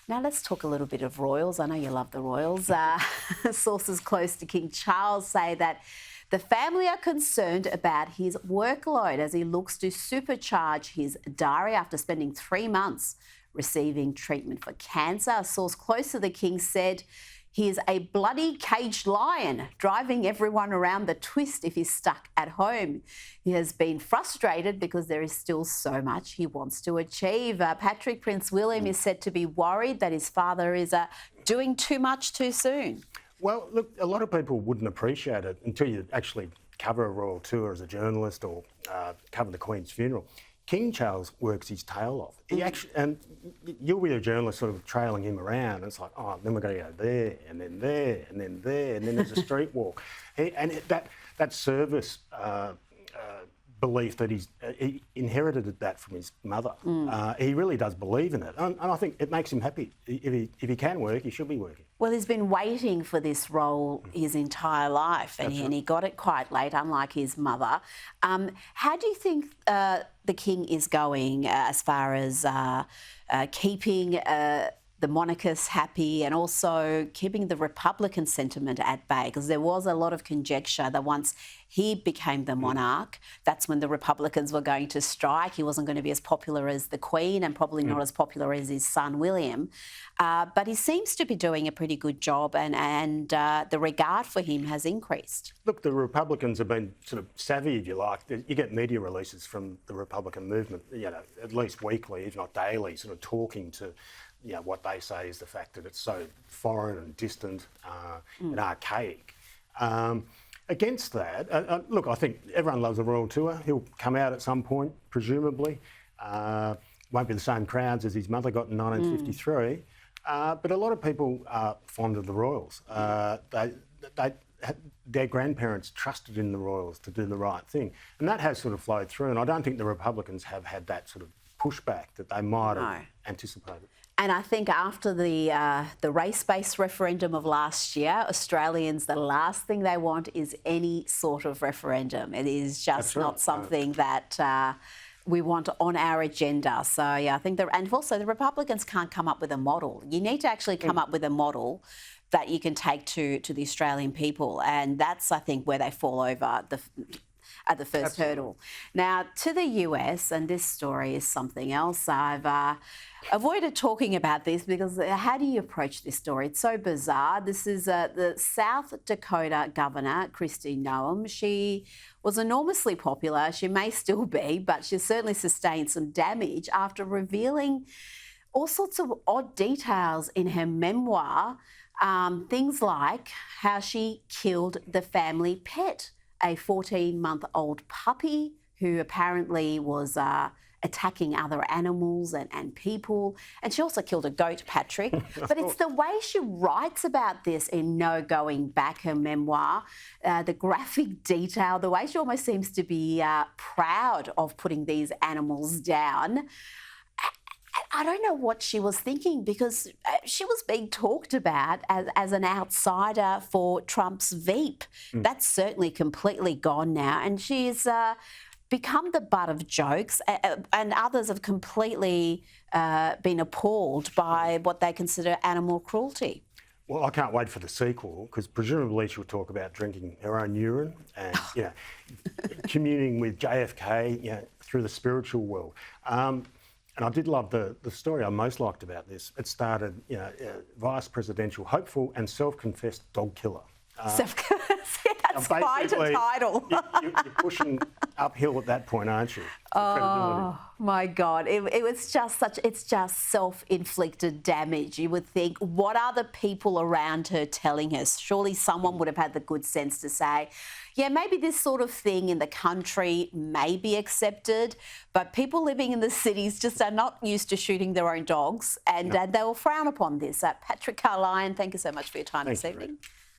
Now let's talk a little bit of royals. I know you love the royals. Sources close to King Charles say that the family are concerned about his workload as he looks to supercharge his diary after spending 3 months receiving treatment for cancer. A source close to the king said he is a bloody caged lion, driving everyone around the twist if he's stuck at home. He has been frustrated because there is still so much he wants to achieve. Patrick, Prince William is said to be worried that his father is doing too much too soon. Well, look, a lot of people wouldn't appreciate it until you actually cover a royal tour as a journalist or cover the Queen's funeral. King Charles works his tail off. He actually, and you'll be a journalist sort of trailing him around. And it's like, oh, then we're going to go there, and then there, and then there, and then there's a street walk. That service belief that he inherited that from his mother. He really does believe in it, and I think it makes him happy. If he can work, he should be working. Well, he's been waiting for this role his entire life, and he got it quite late, unlike his mother. How do you think the king is going as far as keeping the monarchists happy and also keeping the Republican sentiment at bay? Because there was a lot of conjecture that once he became the monarch, that's when the Republicans were going to strike. He wasn't going to be as popular as the Queen and probably not as popular as his son William. But he seems to be doing a pretty good job, and the regard for him has increased. Look, the Republicans have been sort of savvy, if you like. You get media releases from the Republican movement, at least weekly, if not daily, sort of talking to what they say is the fact that it's so foreign and distant and archaic. Against that, look, I think everyone loves the royal tour. He'll come out at some point, presumably. Won't be the same crowds as his mother got in 1953. But a lot of people are fond of the royals. Their grandparents trusted in the royals to do the right thing. And that has sort of flowed through. And I don't think the Republicans have had that sort of pushback that they might have anticipated. And I think after the race-based referendum of last year, Australians, the last thing they want is any sort of referendum. It is just not something that we want on our agenda. So, yeah, I think and also the Republicans can't come up with a model. You need to actually come up with a model that you can take to the Australian people. And that's, I think, where they fall over at the first hurdle. Now, to the US, and this story is something else. I've avoided talking about this because how do you approach this story? It's so bizarre. This is the South Dakota governor, Kristi Noem. She was enormously popular. She may still be, but she's certainly sustained some damage after revealing all sorts of odd details in her memoir. Things like how she killed the family pet, a 14-month-old puppy who apparently was attacking other animals and people. And she also killed a goat, Patrick. But it's the way she writes about this in No Going Back, her memoir, the graphic detail, the way she almost seems to be proud of putting these animals down. I don't know what she was thinking, because she was being talked about as an outsider for Trump's Veep. That's certainly completely gone now, and she's become the butt of jokes, and others have completely been appalled by what they consider animal cruelty. Well, I can't wait for the sequel, because presumably she'll talk about drinking her own urine and communing with JFK through the spiritual world. And I did love the story I most liked about this. It started, vice presidential hopeful and self-confessed dog killer. That's quite a title. You're pushing uphill at that point, aren't you? Oh my God! It's just self-inflicted damage. You would think, what are the people around her telling her? Surely someone would have had the good sense to say, yeah, maybe this sort of thing in the country may be accepted, but people living in the cities just are not used to shooting their own dogs, and they will frown upon this. Patrick, Carlyon, thank you so much for your time this evening. Rita.